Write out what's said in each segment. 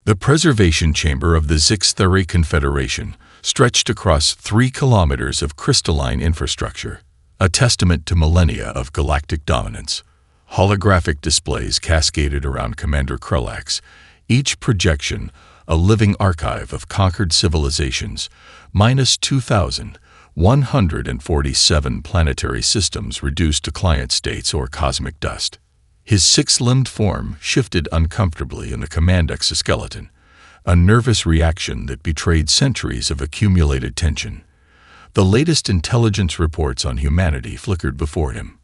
The preservation chamber of the Zixtheri Confederation stretched across 3 kilometers of crystalline infrastructure, a testament to millennia of galactic dominance. Holographic displays cascaded around Commander Krulax, each projection a living archive of conquered civilizations, minus 2,147 planetary systems reduced to client states or cosmic dust. His 6-limbed form shifted uncomfortably in the command exoskeleton, a nervous reaction that betrayed centuries of accumulated tension. The latest intelligence reports on humanity flickered before him.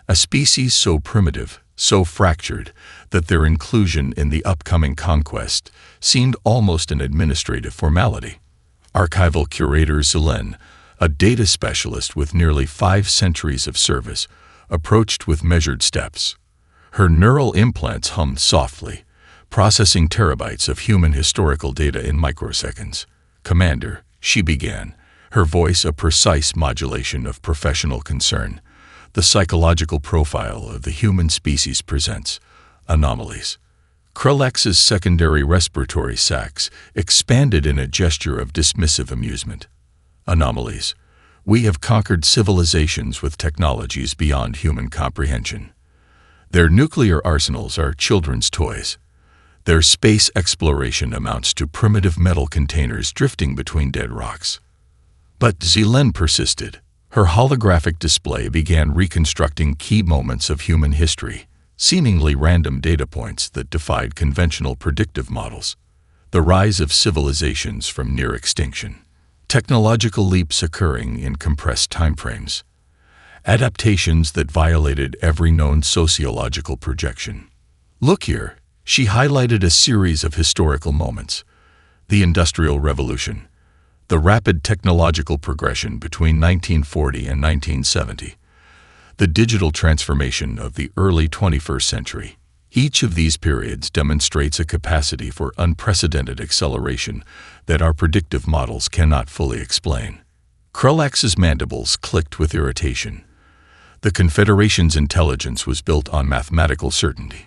A species so primitive, so fractured, that their inclusion in the upcoming conquest seemed almost an administrative formality. Archival curator Zelen, a data specialist with nearly 5 centuries of service, approached with measured steps. Her neural implants hummed softly, processing terabytes of human historical data in microseconds. "Commander," she began, her voice a precise modulation of professional concern, "the psychological profile of the human species presents anomalies." Krulax's secondary respiratory sacs expanded in a gesture of dismissive amusement. "Anomalies. We have conquered civilizations with technologies beyond human comprehension. Their nuclear arsenals are children's toys. Their space exploration amounts to primitive metal containers drifting between dead rocks." But Zelen persisted. Her holographic display began reconstructing key moments of human history, seemingly random data points that defied conventional predictive models. The rise of civilizations from near extinction. Technological leaps occurring in compressed timeframes. Adaptations that violated every known sociological projection. "Look here," she highlighted a series of historical moments. The Industrial Revolution. The rapid technological progression between 1940 and 1970. The digital transformation of the early 21st century. Each of these periods demonstrates a capacity for unprecedented acceleration that our predictive models cannot fully explain. Krulax's mandibles clicked with irritation. The Confederation's intelligence was built on mathematical certainty.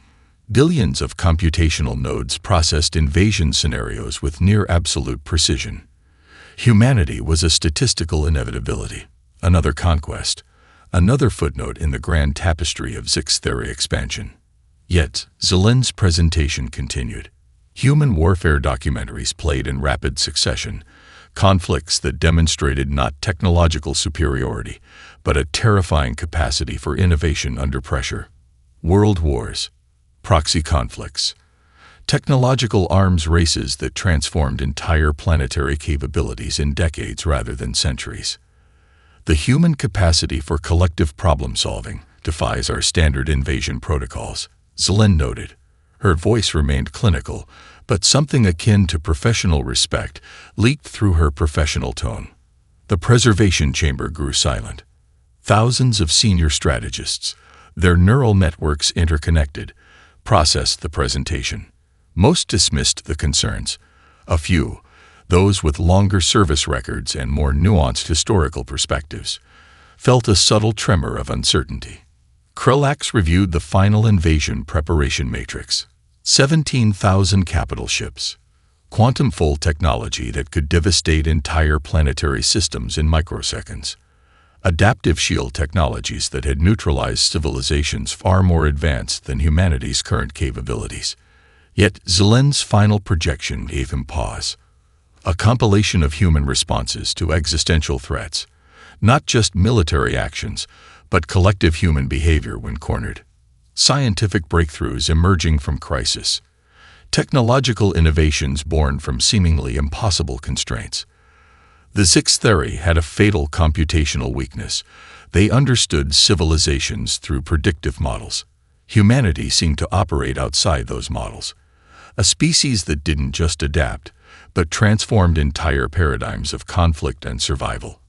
Billions of computational nodes processed invasion scenarios with near-absolute precision. Humanity was a statistical inevitability, another conquest, another footnote in the grand tapestry of Zixtheri expansion. Yet, Zelen's presentation continued. Human warfare documentaries played in rapid succession, conflicts that demonstrated not technological superiority, but a terrifying capacity for innovation under pressure. World wars, proxy conflicts, technological arms races that transformed entire planetary capabilities in decades rather than centuries. The human capacity for collective problem-solving defies our standard invasion protocols, Zelen noted. Her voice remained clinical, but something akin to professional respect leaked through her professional tone. The preservation chamber grew silent. Thousands of senior strategists, their neural networks interconnected, processed the presentation. Most dismissed the concerns. A few, those with longer service records and more nuanced historical perspectives, felt a subtle tremor of uncertainty. Krulax reviewed the final invasion preparation matrix. 17,000 capital ships. Quantum-fold technology that could devastate entire planetary systems in microseconds. Adaptive shield technologies that had neutralized civilizations far more advanced than humanity's current capabilities. Yet Zelen's final projection gave him pause. A compilation of human responses to existential threats, not just military actions, but collective human behavior when cornered. Scientific breakthroughs emerging from crisis. Technological innovations born from seemingly impossible constraints. The Zixtheri had a fatal computational weakness. They understood civilizations through predictive models. Humanity seemed to operate outside those models. A species that didn't just adapt, but transformed entire paradigms of conflict and survival.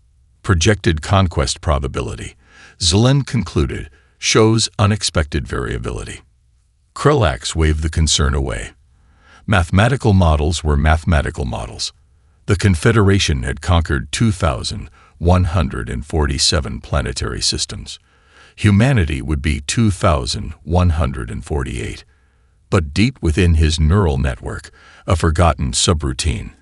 Projected conquest probability, Zelen concluded, shows unexpected variability. Krulax waved the concern away. Mathematical models were mathematical models. The Confederation had conquered 2,147 planetary systems. Humanity would be 2,148. But deep within his neural network, a forgotten subroutine,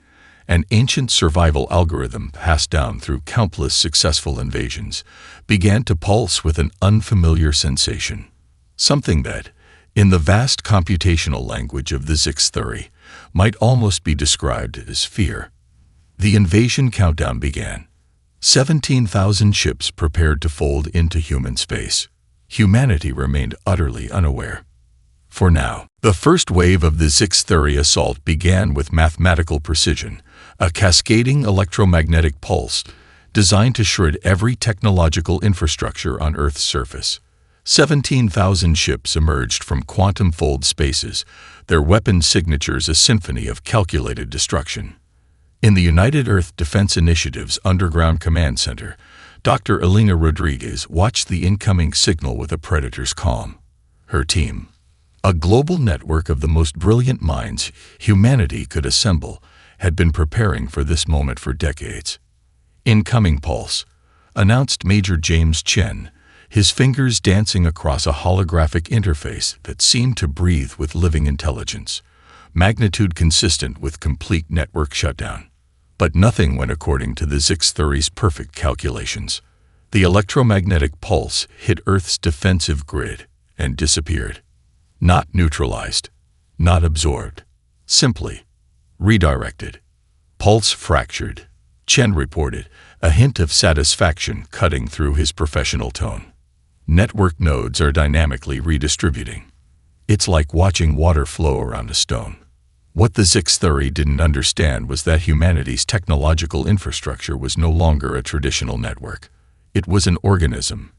an ancient survival algorithm passed down through countless successful invasions, began to pulse with an unfamiliar sensation. Something that, in the vast computational language of the Zix theory, might almost be described as fear. The invasion countdown began. 17,000 ships prepared to fold into human space. Humanity remained utterly unaware. For now, the first wave of the Zix theory assault began with mathematical precision, a cascading electromagnetic pulse designed to shred every technological infrastructure on Earth's surface. 17,000 ships emerged from quantum-fold spaces, their weapon signatures a symphony of calculated destruction. In the United Earth Defense Initiative's Underground Command Center, Dr. Elena Rodriguez watched the incoming signal with a predator's calm. Her team, a global network of the most brilliant minds humanity could assemble, had been preparing for this moment for decades. "Incoming pulse," announced Major James Chen, his fingers dancing across a holographic interface that seemed to breathe with living intelligence, magnitude consistent with complete network shutdown. But nothing went according to the Zix theory's perfect calculations. The electromagnetic pulse hit Earth's defensive grid and disappeared. Not neutralized, not absorbed, simply redirected. Pulse fractured, Chen reported, a hint of satisfaction cutting through his professional tone. Network nodes are dynamically redistributing. It's like watching water flow around a stone. What the Zix theory didn't understand was that humanity's technological infrastructure was no longer a traditional network. It was an organism,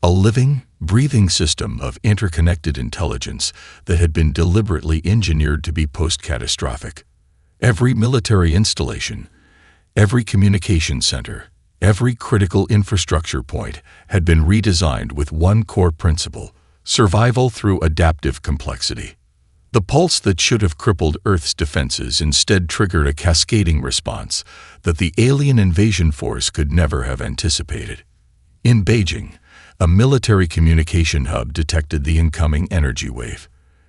a living, breathing system of interconnected intelligence that had been deliberately engineered to be post-catastrophic. Every military installation, every communication center, every critical infrastructure point had been redesigned with one core principle: survival through adaptive complexity. The pulse that should have crippled Earth's defenses instead triggered a cascading response that the alien invasion force could never have anticipated. In Beijing, a military communication hub detected the incoming energy wave.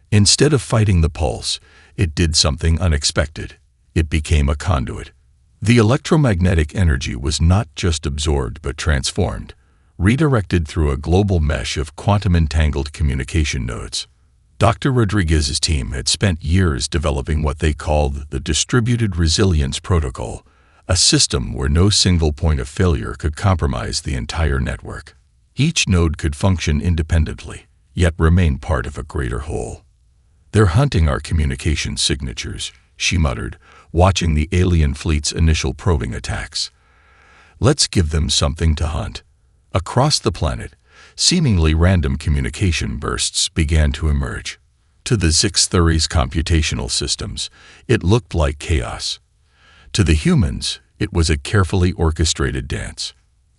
Instead of fighting the pulse, it did something unexpected. It became a conduit. The electromagnetic energy was not just absorbed but transformed, redirected through a global mesh of quantum-entangled communication nodes. Dr. Rodriguez's team had spent years developing what they called the Distributed Resilience Protocol, a system where no single point of failure could compromise the entire network. Each node could function independently, yet remain part of a greater whole. "They're hunting our communication signatures," she muttered, watching the alien fleet's initial probing attacks. "Let's give them something to hunt." Across the planet, seemingly random communication bursts began to emerge. To the Zix theory's computational systems, it looked like chaos. To the humans, it was a carefully orchestrated dance.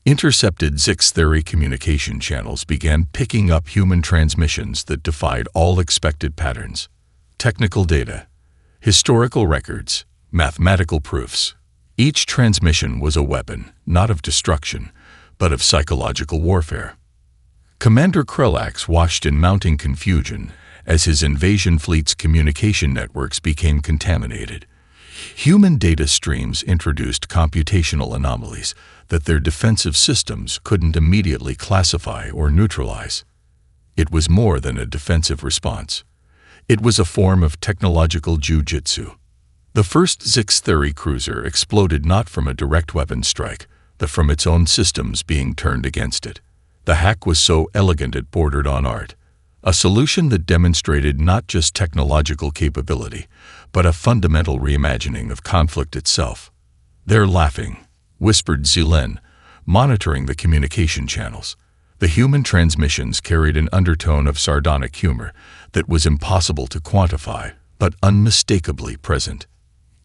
Intercepted Zix theory communication channels began picking up human transmissions that defied all expected patterns. Technical data, historical records, mathematical proofs. Each transmission was a weapon, not of destruction, but of psychological warfare. Commander Krellax watched in mounting confusion as his invasion fleet's communication networks became contaminated. Human data streams introduced computational anomalies that their defensive systems couldn't immediately classify or neutralize. It was more than a defensive response. It was a form of technological jujitsu. The first Zix theory cruiser exploded not from a direct weapon strike, but from its own systems being turned against it. The hack was so elegant it bordered on art, a solution that demonstrated not just technological capability, but a fundamental reimagining of conflict itself. "They're laughing," whispered Zilen, monitoring the communication channels. The human transmissions carried an undertone of sardonic humor that was impossible to quantify, but unmistakably present.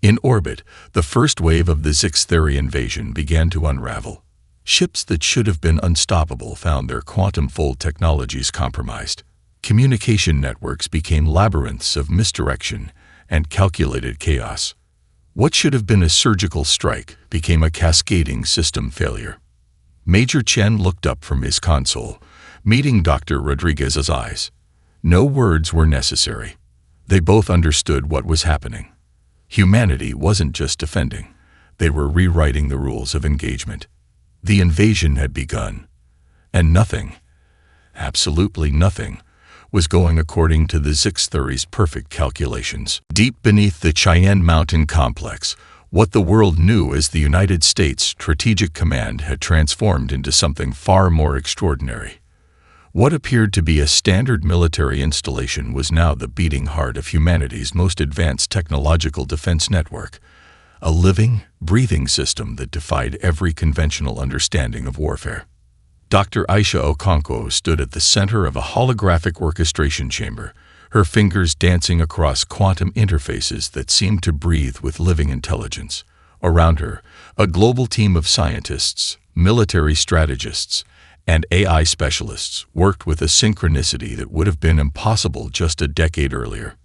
In orbit, the first wave of the Zix theory invasion began to unravel. Ships that should have been unstoppable found their quantum-fold technologies compromised. Communication networks became labyrinths of misdirection and calculated chaos. What should have been a surgical strike became a cascading system failure. Major Chen looked up from his console, meeting Dr. Rodriguez's eyes. No words were necessary. They both understood what was happening. Humanity wasn't just defending. They were rewriting the rules of engagement. The invasion had begun, and nothing, absolutely nothing, was going according to the Zixthuri's perfect calculations. Deep beneath the Cheyenne Mountain complex, what the world knew as the United States Strategic Command had transformed into something far more extraordinary. What appeared to be a standard military installation was now the beating heart of humanity's most advanced technological defense network, a living, breathing system that defied every conventional understanding of warfare. Dr. Aisha Okonkwo stood at the center of a holographic orchestration chamber, her fingers dancing across quantum interfaces that seemed to breathe with living intelligence. Around her, a global team of scientists, military strategists, and AI specialists worked with a synchronicity that would have been impossible just a decade earlier.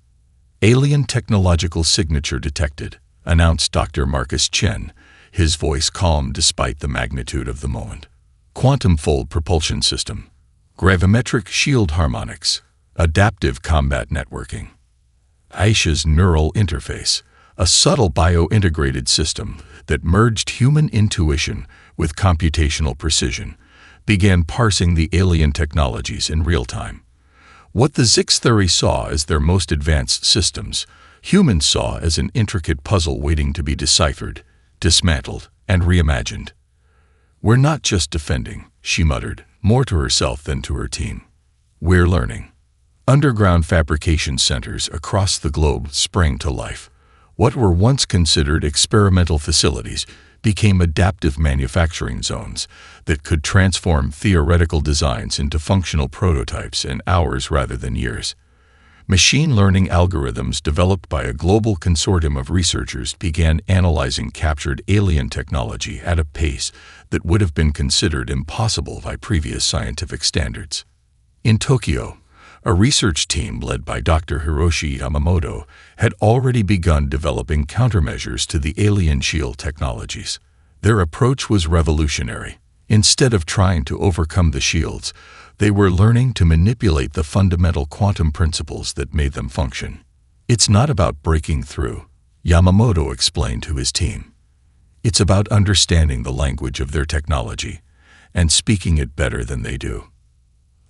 "Alien technological signature detected," announced Dr. Marcus Chen, his voice calm despite the magnitude of the moment. "Quantum fold propulsion system, gravimetric shield harmonics, adaptive combat networking." Aisha's neural interface, a subtle bio-integrated system that merged human intuition with computational precision, began parsing the alien technologies in real time. What the Zixthuri saw as their most advanced systems, humans saw as an intricate puzzle waiting to be deciphered, dismantled, and reimagined. "We're not just defending," she muttered, more to herself than to her team. "We're learning." Underground fabrication centers across the globe sprang to life. What were once considered experimental facilities became adaptive manufacturing zones that could transform theoretical designs into functional prototypes in hours rather than years. Machine learning algorithms developed by a global consortium of researchers began analyzing captured alien technology at a pace that would have been considered impossible by previous scientific standards. In Tokyo, a research team led by Dr. Hiroshi Yamamoto had already begun developing countermeasures to the alien shield technologies. Their approach was revolutionary. Instead of trying to overcome the shields, they were learning to manipulate the fundamental quantum principles that made them function. "It's not about breaking through," Yamamoto explained to his team. "It's about understanding the language of their technology and speaking it better than they do."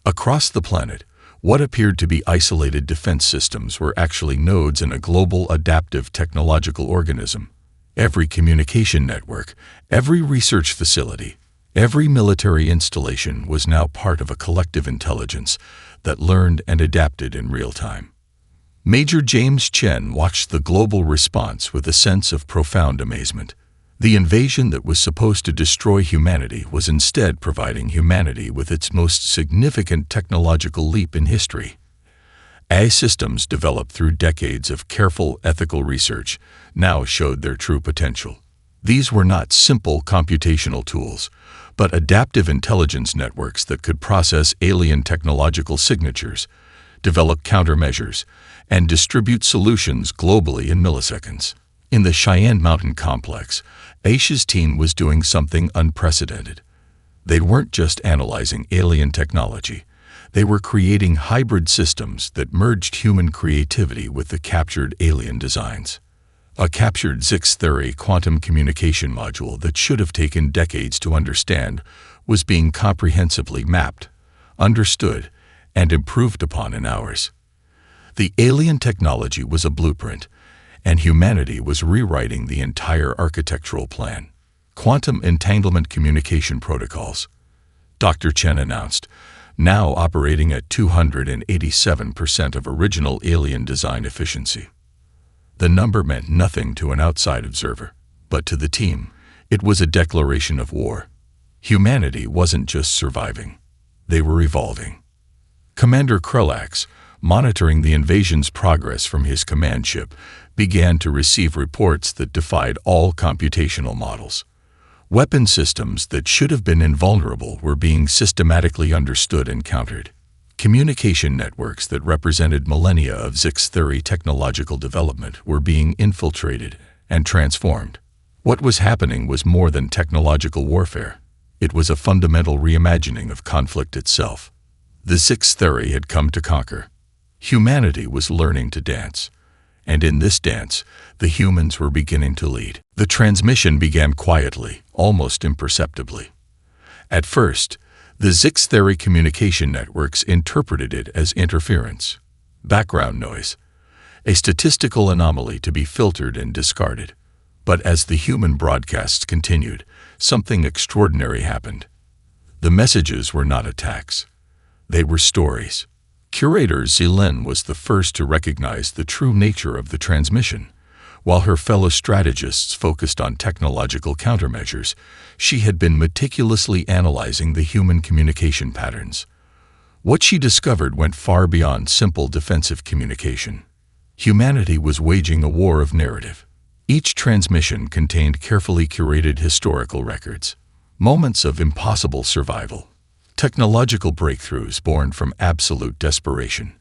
Across the planet, what appeared to be isolated defense systems were actually nodes in a global adaptive technological organism. Every communication network, every research facility, every military installation was now part of a collective intelligence that learned and adapted in real time. Major James Chen watched the global response with a sense of profound amazement. The invasion that was supposed to destroy humanity was instead providing humanity with its most significant technological leap in history. AI systems developed through decades of careful ethical research now showed their true potential. These were not simple computational tools, but adaptive intelligence networks that could process alien technological signatures, develop countermeasures, and distribute solutions globally in milliseconds. In the Cheyenne Mountain complex, Aisha's team was doing something unprecedented. They weren't just analyzing alien technology. They were creating hybrid systems that merged human creativity with the captured alien designs. A captured Zixthuri quantum communication module that should have taken decades to understand was being comprehensively mapped, understood, and improved upon in hours. The alien technology was a blueprint, and humanity was rewriting the entire architectural plan. "Quantum entanglement communication protocols," Dr. Chen announced, now operating at 287% of original alien design efficiency. The number meant nothing to an outside observer, but to the team, it was a declaration of war. Humanity wasn't just surviving. They were evolving. Commander Krulax, monitoring the invasion's progress from his command ship, began to receive reports that defied all computational models. Weapon systems that should have been invulnerable were being systematically understood and countered. Communication networks that represented millennia of Zixthuri technological development were being infiltrated and transformed. What was happening was more than technological warfare. It was a fundamental reimagining of conflict itself. The Zixthuri had come to conquer. Humanity was learning to dance, and in this dance, the humans were beginning to lead. The transmission began quietly, almost imperceptibly. At first, the Zix-Theri communication networks interpreted it as interference, background noise, a statistical anomaly to be filtered and discarded. But as the human broadcasts continued, something extraordinary happened. The messages were not attacks. They were stories. Curator Zilin was the first to recognize the true nature of the transmission. While her fellow strategists focused on technological countermeasures, she had been meticulously analyzing the human communication patterns. What she discovered went far beyond simple defensive communication. Humanity was waging a war of narrative. Each transmission contained carefully curated historical records, moments of impossible survival, technological breakthroughs born from absolute desperation,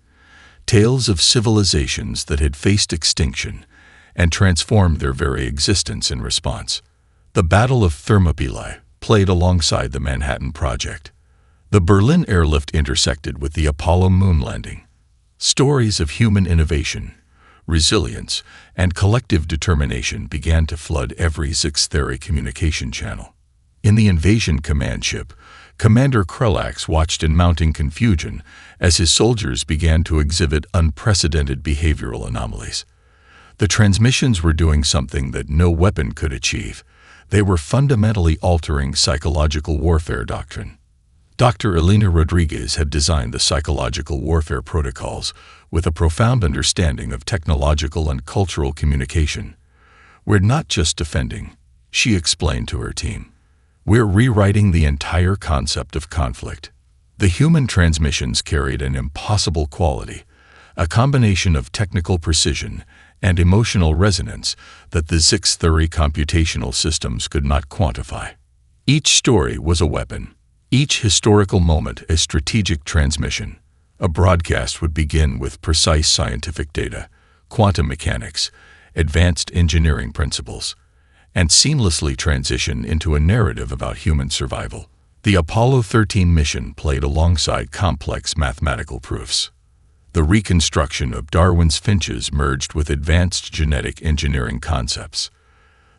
tales of civilizations that had faced extinction and transformed their very existence in response. The Battle of Thermopylae played alongside the Manhattan Project. The Berlin airlift intersected with the Apollo moon landing. Stories of human innovation, resilience, and collective determination began to flood every Zix-Theri communication channel. In the invasion command ship, Commander Krelax watched in mounting confusion as his soldiers began to exhibit unprecedented behavioral anomalies. The transmissions were doing something that no weapon could achieve. They were fundamentally altering psychological warfare doctrine. Dr. Elena Rodriguez had designed the psychological warfare protocols with a profound understanding of technological and cultural communication. "We're not just defending," she explained to her team. "We're rewriting the entire concept of conflict." The human transmissions carried an impossible quality, a combination of technical precision and emotional resonance that the Zix-Theri computational systems could not quantify. Each story was a weapon, each historical moment a strategic transmission. A broadcast would begin with precise scientific data, quantum mechanics, advanced engineering principles, and seamlessly transition into a narrative about human survival. The Apollo 13 mission played alongside complex mathematical proofs. The reconstruction of Darwin's finches merged with advanced genetic engineering concepts.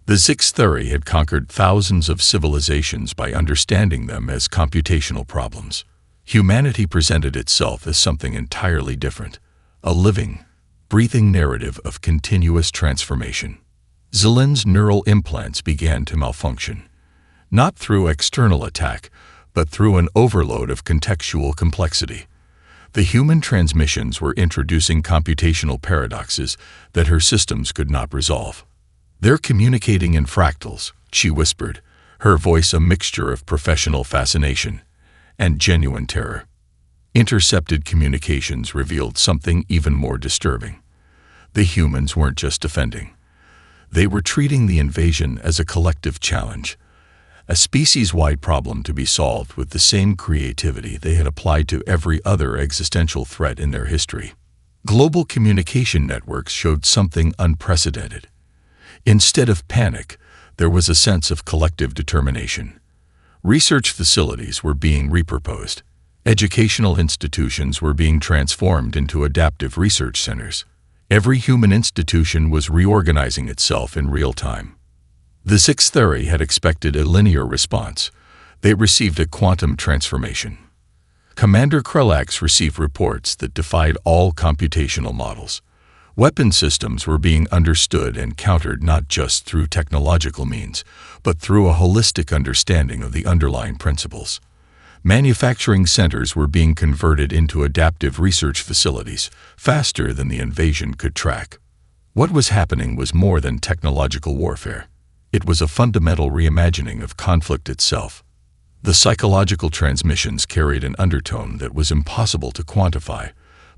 The Zix-Theri had conquered thousands of civilizations by understanding them as computational problems. Humanity presented itself as something entirely different, a living, breathing narrative of continuous transformation. Zilin's neural implants began to malfunction, not through external attack, but through an overload of contextual complexity. The human transmissions were introducing computational paradoxes that her systems could not resolve. "They're communicating in fractals," she whispered, her voice a mixture of professional fascination and genuine terror. Intercepted communications revealed something even more disturbing. The humans weren't just defending. They were treating the invasion as a collective challenge, a species-wide problem to be solved with the same creativity they had applied to every other existential threat in their history. Global communication networks showed something unprecedented. Instead of panic, there was a sense of collective determination. Research facilities were being repurposed. Educational institutions were being transformed into adaptive research centers. Every human institution was reorganizing itself in real time. The Zix-Theri had expected a linear response. They received a quantum transformation. Commander Krelax received reports that defied all computational models. Weapon systems were being understood and countered not just through technological means, but through a holistic understanding of the underlying principles. Manufacturing centers were being converted into adaptive research facilities faster than the invasion could track. What was happening was more than technological warfare. It was a fundamental reimagining of conflict itself. The psychological transmissions carried an undertone that was impossible to quantify,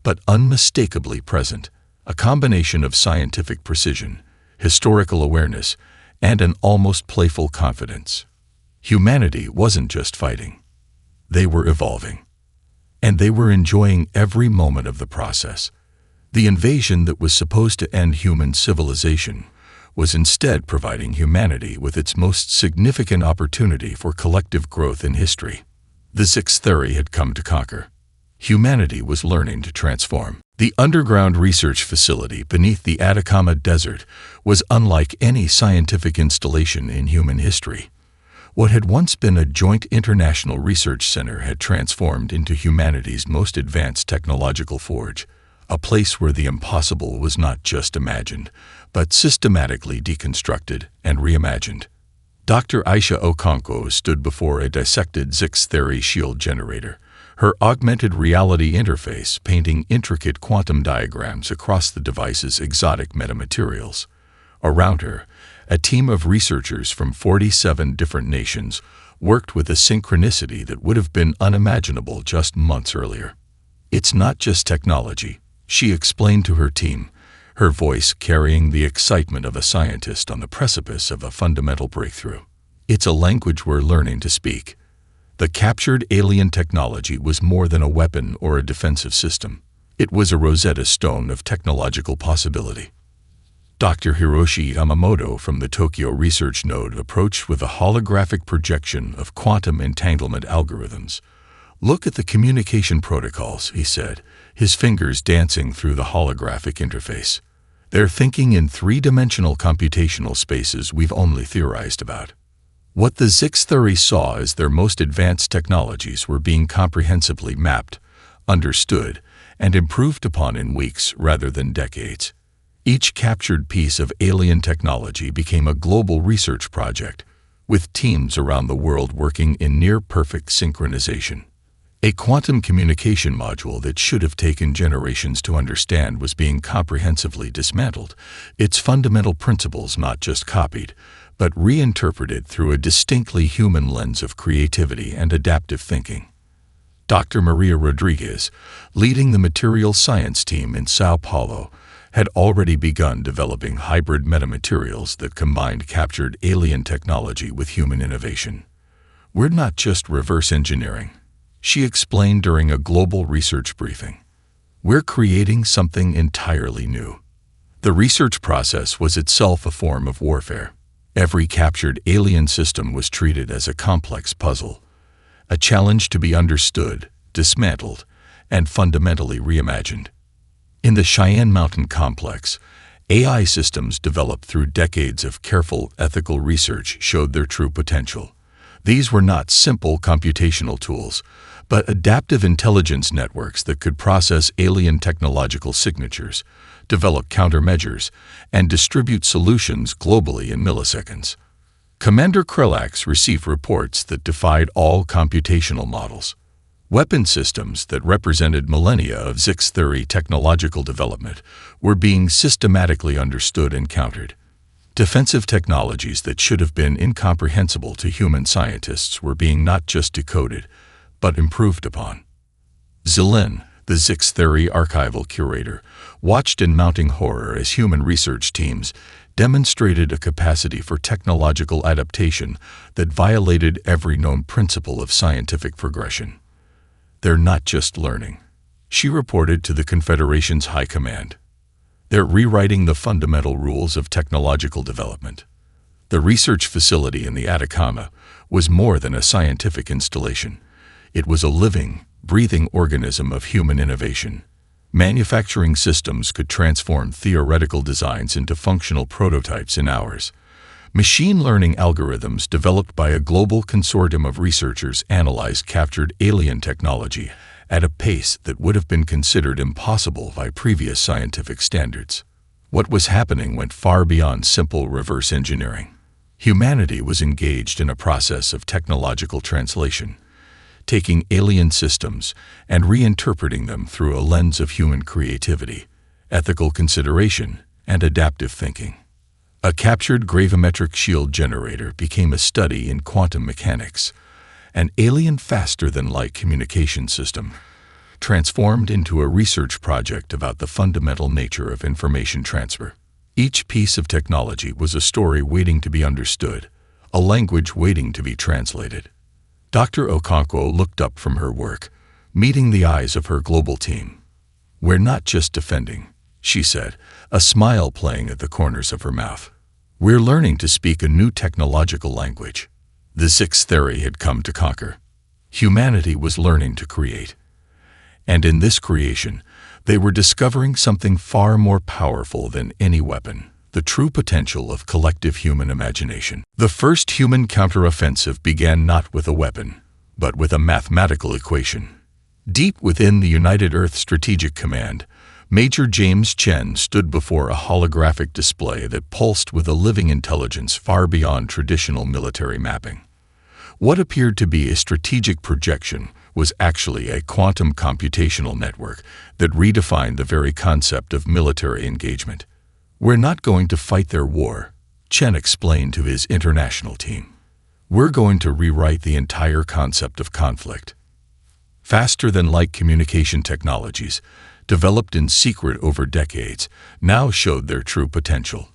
but unmistakably present, a combination of scientific precision, historical awareness, and an almost playful confidence. Humanity wasn't just fighting. They were evolving. And they were enjoying every moment of the process. The invasion that was supposed to end human civilization was instead providing humanity with its most significant opportunity for collective growth in history. The Zix-Theri had come to conquer. Humanity was learning to transform. The underground research facility beneath the Atacama Desert was unlike any scientific installation in human history. What had once been a joint international research center had transformed into humanity's most advanced technological forge, a place where the impossible was not just imagined, but systematically deconstructed and reimagined. Dr. Aisha Okonkwo stood before a dissected Zix-Theory shield generator, her augmented reality interface painting intricate quantum diagrams across the device's exotic metamaterials. Around her, a team of researchers from 47 different nations worked with a synchronicity that would have been unimaginable just months earlier. "It's not just technology," she explained to her team, her voice carrying the excitement of a scientist on the precipice of a fundamental breakthrough. "It's a language we're learning to speak." The captured alien technology was more than a weapon or a defensive system. It was a Rosetta Stone of technological possibility. Dr. Hiroshi Yamamoto from the Tokyo Research Node approached with a holographic projection of quantum entanglement algorithms. "Look at the communication protocols," he said, his fingers dancing through the holographic interface. "They're thinking in three-dimensional computational spaces we've only theorized about." What the Zix-Theory saw as their most advanced technologies were being comprehensively mapped, understood, and improved upon in weeks rather than decades. Each captured piece of alien technology became a global research project, with teams around the world working in near-perfect synchronization. A quantum communication module that should have taken generations to understand was being comprehensively dismantled, its fundamental principles not just copied, but reinterpreted through a distinctly human lens of creativity and adaptive thinking. Dr. Maria Rodriguez, leading the material science team in Sao Paulo, had already begun developing hybrid metamaterials that combined captured alien technology with human innovation. "We're not just reverse engineering," she explained during a global research briefing. "We're creating something entirely new." The research process was itself a form of warfare. Every captured alien system was treated as a complex puzzle, a challenge to be understood, dismantled, and fundamentally reimagined. In the Cheyenne Mountain Complex, AI systems developed through decades of careful ethical research showed their true potential. These were not simple computational tools, but adaptive intelligence networks that could process alien technological signatures, develop countermeasures, and distribute solutions globally in milliseconds. Commander Krelax received reports that defied all computational models. Weapon systems that represented millennia of Zix-Theory technological development were being systematically understood and countered. Defensive technologies that should have been incomprehensible to human scientists were being not just decoded, but improved upon. Zilin, the Zix-Theory archival curator, watched in mounting horror as human research teams demonstrated a capacity for technological adaptation that violated every known principle of scientific progression. "They're not just learning," she reported to the Confederation's High Command. "They're rewriting the fundamental rules of technological development." The research facility in the Atacama was more than a scientific installation. It was a living, breathing organism of human innovation. Manufacturing systems could transform theoretical designs into functional prototypes in hours. Machine learning algorithms developed by a global consortium of researchers analyzed captured alien technology at a pace that would have been considered impossible by previous scientific standards. What was happening went far beyond simple reverse engineering. Humanity was engaged in a process of technological translation, taking alien systems and reinterpreting them through a lens of human creativity, ethical consideration, and adaptive thinking. A captured gravimetric shield generator became a study in quantum mechanics, an alien faster-than-light communication system, transformed into a research project about the fundamental nature of information transfer. Each piece of technology was a story waiting to be understood, a language waiting to be translated. Dr. Okonkwo looked up from her work, meeting the eyes of her global team. "We're not just defending," she said, a smile playing at the corners of her mouth. "We're learning to speak a new technological language." The Zix-Theory had come to conquer. Humanity was learning to create. And in this creation, they were discovering something far more powerful than any weapon: the true potential of collective human imagination. The first human counteroffensive began not with a weapon, but with a mathematical equation. Deep within the United Earth Strategic Command, Major James Chen stood before a holographic display that pulsed with a living intelligence far beyond traditional military mapping. What appeared to be a strategic projection was actually a quantum computational network that redefined the very concept of military engagement. "We're not going to fight their war," Chen explained to his international team. "We're going to rewrite the entire concept of conflict." Faster-than-light communication technologies, developed in secret over decades, now showed their true potential.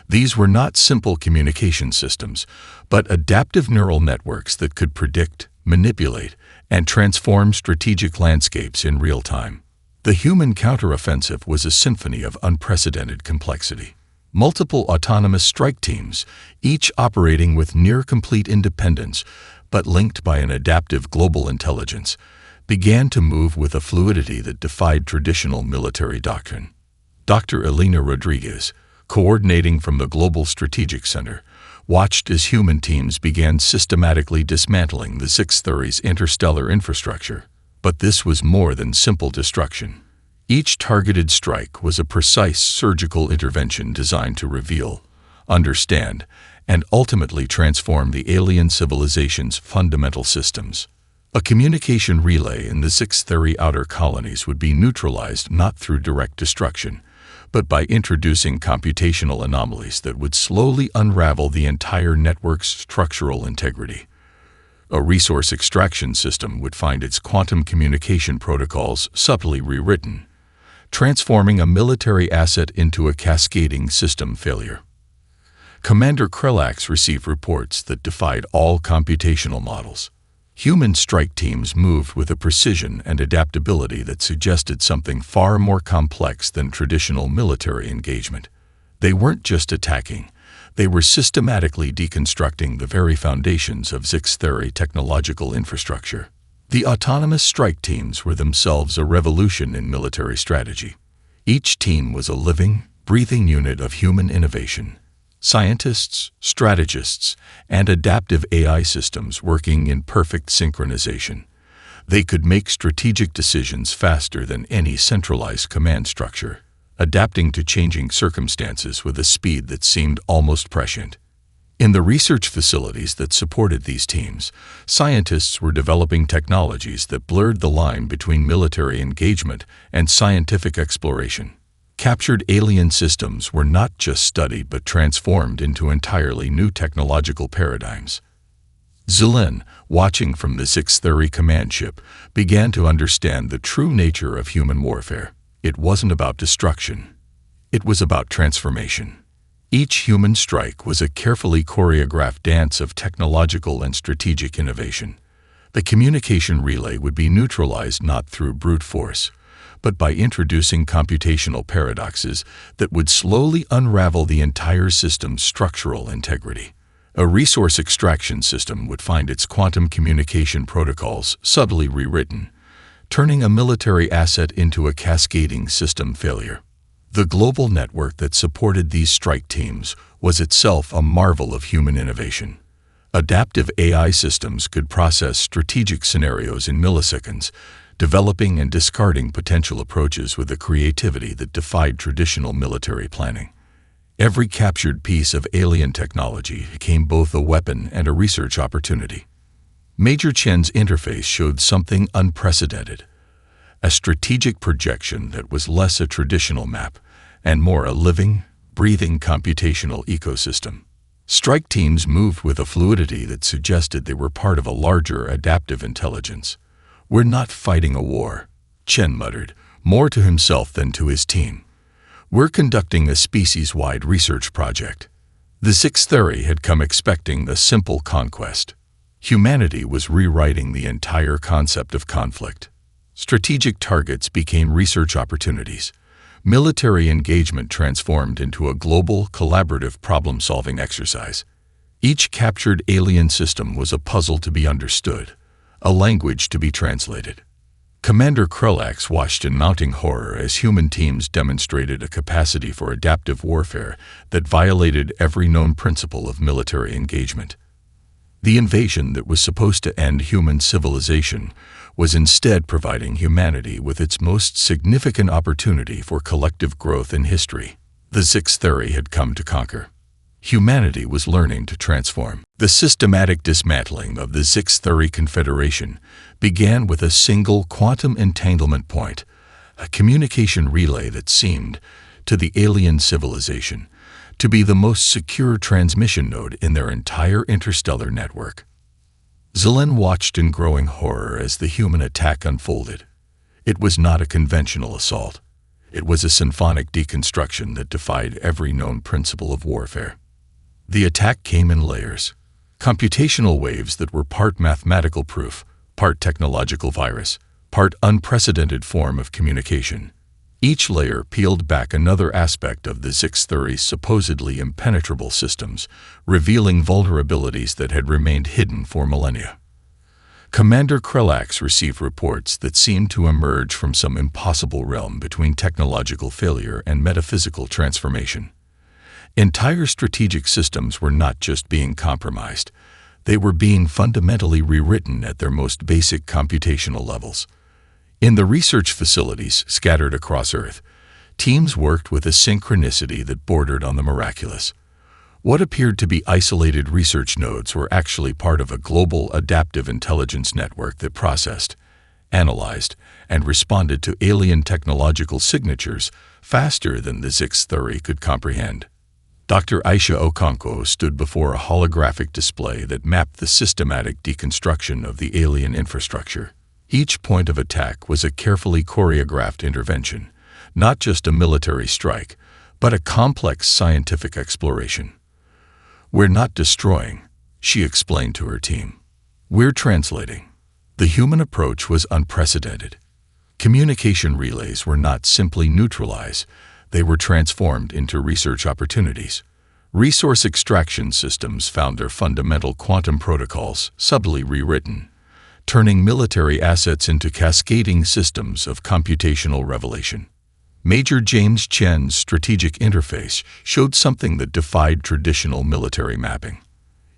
These were not simple communication systems, but adaptive neural networks that could predict, manipulate, and transform strategic landscapes in real time. The human counteroffensive was a symphony of unprecedented complexity. Multiple autonomous strike teams, each operating with near-complete independence, but linked by an adaptive global intelligence, began to move with a fluidity that defied traditional military doctrine. Dr. Elena Rodriguez, coordinating from the Global Strategic Center, watched as human teams began systematically dismantling the Sixth Thuri's interstellar infrastructure. But this was more than simple destruction. Each targeted strike was a precise surgical intervention designed to reveal, understand, and ultimately transform the alien civilization's fundamental systems. A communication relay in the Sixth Thuri outer colonies would be neutralized not through direct destruction, but by introducing computational anomalies that would slowly unravel the entire network's structural integrity. A resource extraction system would find its quantum communication protocols subtly rewritten, transforming a military asset into a cascading system failure. Commander Krellax received reports that defied all computational models. Human strike teams moved with a precision and adaptability that suggested something far more complex than traditional military engagement. They weren't just attacking, they were systematically deconstructing the very foundations of Sixth Thuri technological infrastructure. The autonomous strike teams were themselves a revolution in military strategy. Each team was a living, breathing unit of human innovation. Scientists, strategists, and adaptive AI systems working in perfect synchronization. They could make strategic decisions faster than any centralized command structure, adapting to changing circumstances with a speed that seemed almost prescient. In the research facilities that supported these teams, scientists were developing technologies that blurred the line between military engagement and scientific exploration. Captured alien systems were not just studied but transformed into entirely new technological paradigms. Zilin, watching from the Sixth Thuri command ship, began to understand the true nature of human warfare. It wasn't about destruction. It was about transformation. Each human strike was a carefully choreographed dance of technological and strategic innovation. The communication relay would be neutralized not through brute force, but by introducing computational paradoxes that would slowly unravel the entire system's structural integrity. A resource extraction system would find its quantum communication protocols subtly rewritten, turning a military asset into a cascading system failure. The global network that supported these strike teams was itself a marvel of human innovation. Adaptive AI systems could process strategic scenarios in milliseconds, developing and discarding potential approaches with a creativity that defied traditional military planning. Every captured piece of alien technology became both a weapon and a research opportunity. Major Chen's interface showed something unprecedented, a strategic projection that was less a traditional map and more a living, breathing computational ecosystem. Strike teams moved with a fluidity that suggested they were part of a larger adaptive intelligence. "We're not fighting a war," Chen muttered, more to himself than to his team. "We're conducting a species-wide research project." The Sixth Thuri had come expecting a simple conquest. Humanity was rewriting the entire concept of conflict. Strategic targets became research opportunities. Military engagement transformed into a global, collaborative problem-solving exercise. Each captured alien system was a puzzle to be understood, a language to be translated. Commander Krulax watched in mounting horror as human teams demonstrated a capacity for adaptive warfare that violated every known principle of military engagement. The invasion that was supposed to end human civilization was instead providing humanity with its most significant opportunity for collective growth in history. The Zix theory had come to conquer. Humanity was learning to transform. The systematic dismantling of the Zix theory confederation began with a single quantum entanglement point, a communication relay that seemed, to the alien civilization, to be the most secure transmission node in their entire interstellar network. Zelen watched in growing horror as the human attack unfolded. It was not a conventional assault. It was a symphonic deconstruction that defied every known principle of warfare. The attack came in layers, computational waves that were part mathematical proof, part technological virus, part unprecedented form of communication. Each layer peeled back another aspect of the Zix theory's supposedly impenetrable systems, revealing vulnerabilities that had remained hidden for millennia. Commander Krulax received reports that seemed to emerge from some impossible realm between technological failure and metaphysical transformation. Entire strategic systems were not just being compromised, they were being fundamentally rewritten at their most basic computational levels. In the research facilities scattered across Earth, teams worked with a synchronicity that bordered on the miraculous. What appeared to be isolated research nodes were actually part of a global adaptive intelligence network that processed, analyzed, and responded to alien technological signatures faster than the Zix theory could comprehend. Dr. Aisha Okonkwo stood before a holographic display that mapped the systematic deconstruction of the alien infrastructure. Each point of attack was a carefully choreographed intervention, not just a military strike, but a complex scientific exploration. "We're not destroying," she explained to her team. "We're translating." The human approach was unprecedented. Communication relays were not simply neutralized, they were transformed into research opportunities. Resource extraction systems found their fundamental quantum protocols subtly rewritten, turning military assets into cascading systems of computational revelation. Major James Chen's strategic interface showed something that defied traditional military mapping.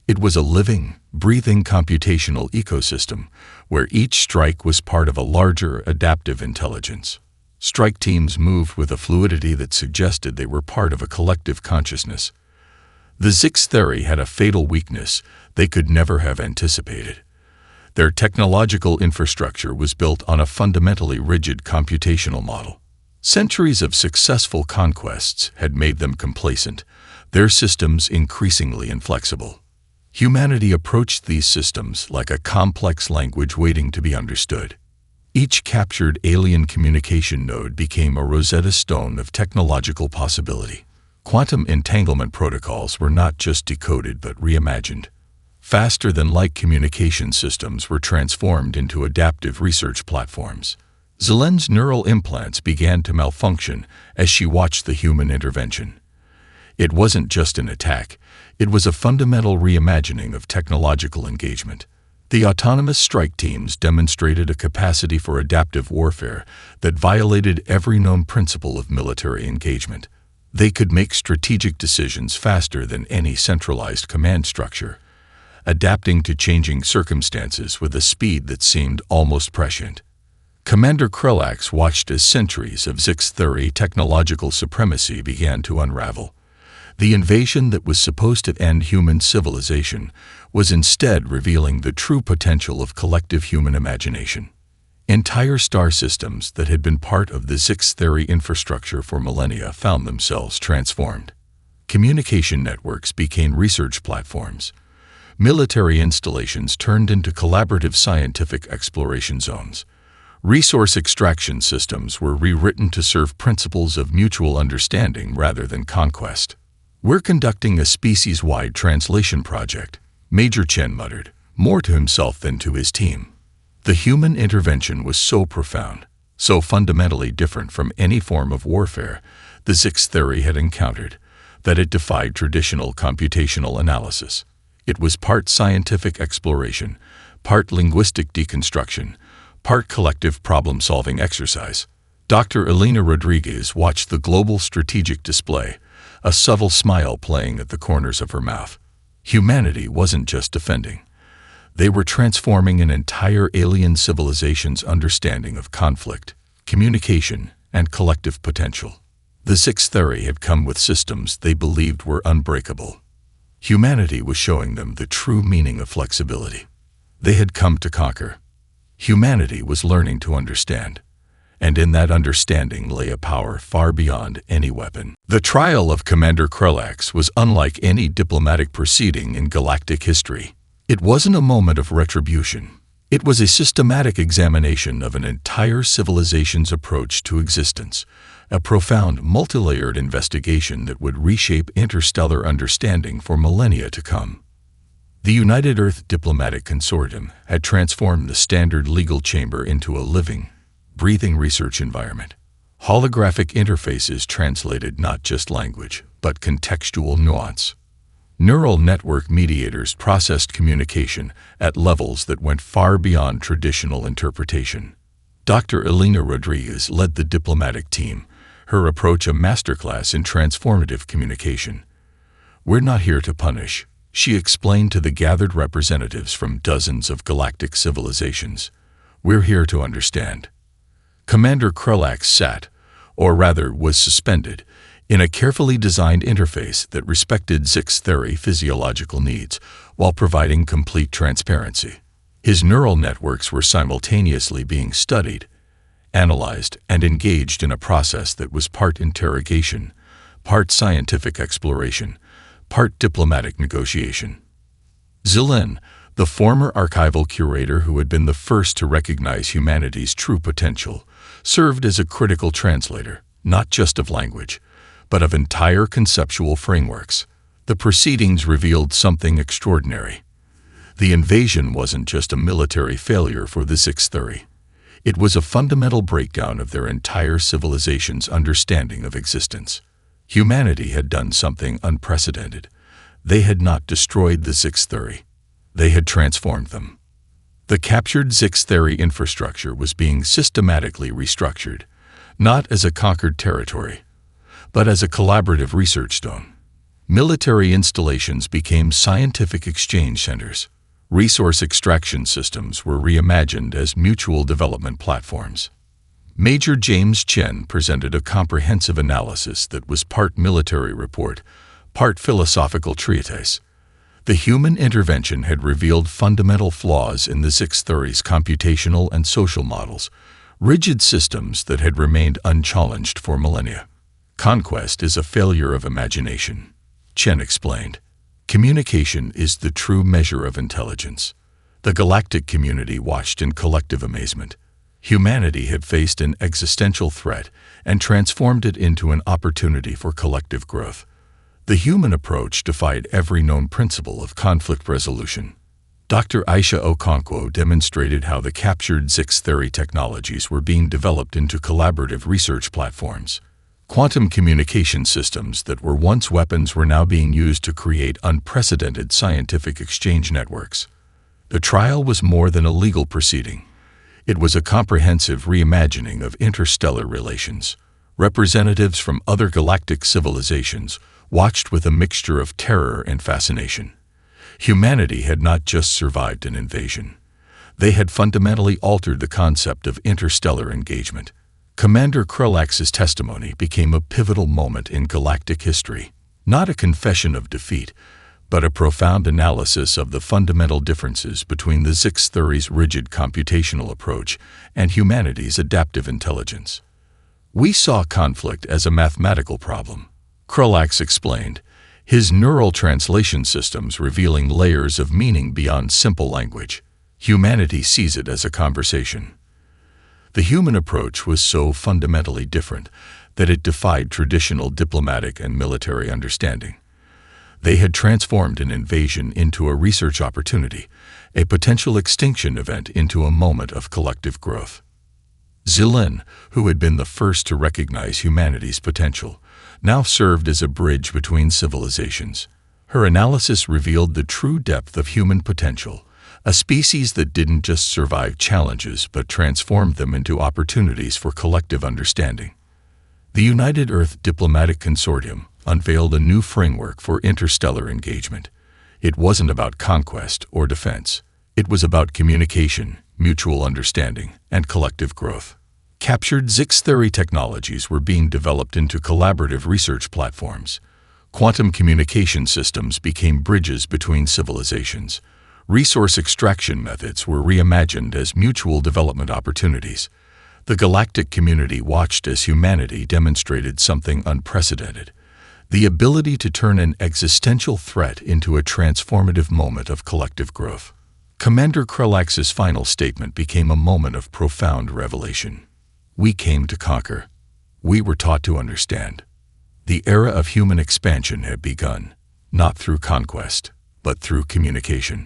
It was a living, breathing computational ecosystem where each strike was part of a larger adaptive intelligence. Strike teams moved with a fluidity that suggested they were part of a collective consciousness. The Zix theory had a fatal weakness they could never have anticipated. Their technological infrastructure was built on a fundamentally rigid computational model. Centuries of successful conquests had made them complacent, their systems increasingly inflexible. Humanity approached these systems like a complex language waiting to be understood. Each captured alien communication node became a Rosetta Stone of technological possibility. Quantum entanglement protocols were not just decoded but reimagined. Faster-than-light communication systems were transformed into adaptive research platforms. Zelen's neural implants began to malfunction as she watched the human intervention. It wasn't just an attack, it was a fundamental reimagining of technological engagement. The autonomous strike teams demonstrated a capacity for adaptive warfare that violated every known principle of military engagement. They could make strategic decisions faster than any centralized command structure, adapting to changing circumstances with a speed that seemed almost prescient. Commander Krulax watched as centuries of Zix theory technological supremacy began to unravel. The invasion that was supposed to end human civilization was instead revealing the true potential of collective human imagination. Entire star systems that had been part of the Zix theory infrastructure for millennia found themselves transformed. Communication networks became research platforms. Military installations turned into collaborative scientific exploration zones. Resource extraction systems were rewritten to serve principles of mutual understanding rather than conquest. "We're conducting a species-wide translation project," Major Chen muttered, more to himself than to his team. The human intervention was so profound, so fundamentally different from any form of warfare the Zix theory had encountered, that it defied traditional computational analysis. It was part scientific exploration, part linguistic deconstruction, part collective problem-solving exercise. Dr. Elena Rodriguez watched the global strategic display, a subtle smile playing at the corners of her mouth. Humanity wasn't just defending. They were transforming an entire alien civilization's understanding of conflict, communication, and collective potential. The Sixth Theory had come with systems they believed were unbreakable. Humanity was showing them the true meaning of flexibility. They had come to conquer. Humanity was learning to understand. And in that understanding lay a power far beyond any weapon. The trial of Commander Krulax was unlike any diplomatic proceeding in galactic history. It wasn't a moment of retribution. It was a systematic examination of an entire civilization's approach to existence, a profound, multilayered investigation that would reshape interstellar understanding for millennia to come. The United Earth Diplomatic Consortium had transformed the standard legal chamber into a living, breathing research environment. Holographic interfaces translated not just language, but contextual nuance. Neural network mediators processed communication at levels that went far beyond traditional interpretation. Dr. Elena Rodriguez led the diplomatic team, her approach a masterclass in transformative communication. "We're not here to punish," she explained to the gathered representatives from dozens of galactic civilizations. "We're here to understand." Commander Krulax sat, or rather was suspended, in a carefully designed interface that respected Sixth Theory physiological needs while providing complete transparency. His neural networks were simultaneously being studied, analyzed, and engaged in a process that was part interrogation, part scientific exploration, part diplomatic negotiation. Zilin, the former archival curator who had been the first to recognize humanity's true potential, served as a critical translator, not just of language, but of entire conceptual frameworks. The proceedings revealed something extraordinary. The invasion wasn't just a military failure for the Sixth Theory. It was a fundamental breakdown of their entire civilization's understanding of existence. Humanity had done something unprecedented. They had not destroyed the Sixth Theory. They had transformed them. The captured Sixth Theory infrastructure was being systematically restructured, not as a conquered territory, but as a collaborative research zone. Military installations became scientific exchange centers. Resource extraction systems were reimagined as mutual development platforms. Major James Chen presented a comprehensive analysis that was part military report, part philosophical treatise. The human intervention had revealed fundamental flaws in the Sixth Theory's computational and social models, rigid systems that had remained unchallenged for millennia. "Conquest is a failure of imagination," Chen explained. "Communication is the true measure of intelligence." The galactic community watched in collective amazement. Humanity had faced an existential threat and transformed it into an opportunity for collective growth. The human approach defied every known principle of conflict resolution. Dr. Aisha Okonkwo demonstrated how the captured Sixth Theory technologies were being developed into collaborative research platforms. Quantum communication systems that were once weapons were now being used to create unprecedented scientific exchange networks. The trial was more than a legal proceeding. It was a comprehensive reimagining of interstellar relations. Representatives from other galactic civilizations watched with a mixture of terror and fascination. Humanity had not just survived an invasion. They had fundamentally altered the concept of interstellar engagement. Commander Krulax's testimony became a pivotal moment in galactic history, not a confession of defeat, but a profound analysis of the fundamental differences between the Sixth Theory's rigid computational approach and humanity's adaptive intelligence. "We saw conflict as a mathematical problem," Krulax explained, his neural translation systems revealing layers of meaning beyond simple language. "Humanity sees it as a conversation." The human approach was so fundamentally different that it defied traditional diplomatic and military understanding. They had transformed an invasion into a research opportunity, a potential extinction event into a moment of collective growth. Zilin, who had been the first to recognize humanity's potential, now served as a bridge between civilizations. Her analysis revealed the true depth of human potential, A species that didn't just survive challenges but transformed them into opportunities for collective understanding. The United Earth Diplomatic Consortium unveiled a new framework for interstellar engagement. It wasn't about conquest or defense. It was about communication, mutual understanding, and collective growth. Captured Zix theory technologies were being developed into collaborative research platforms. Quantum communication systems became bridges between civilizations. Resource extraction methods were reimagined as mutual development opportunities. The galactic community watched as humanity demonstrated something unprecedented: the ability to turn an existential threat into a transformative moment of collective growth. Commander Krelax's final statement became a moment of profound revelation. We came to conquer. We were taught to understand. The era of human expansion had begun, not through conquest, but through communication.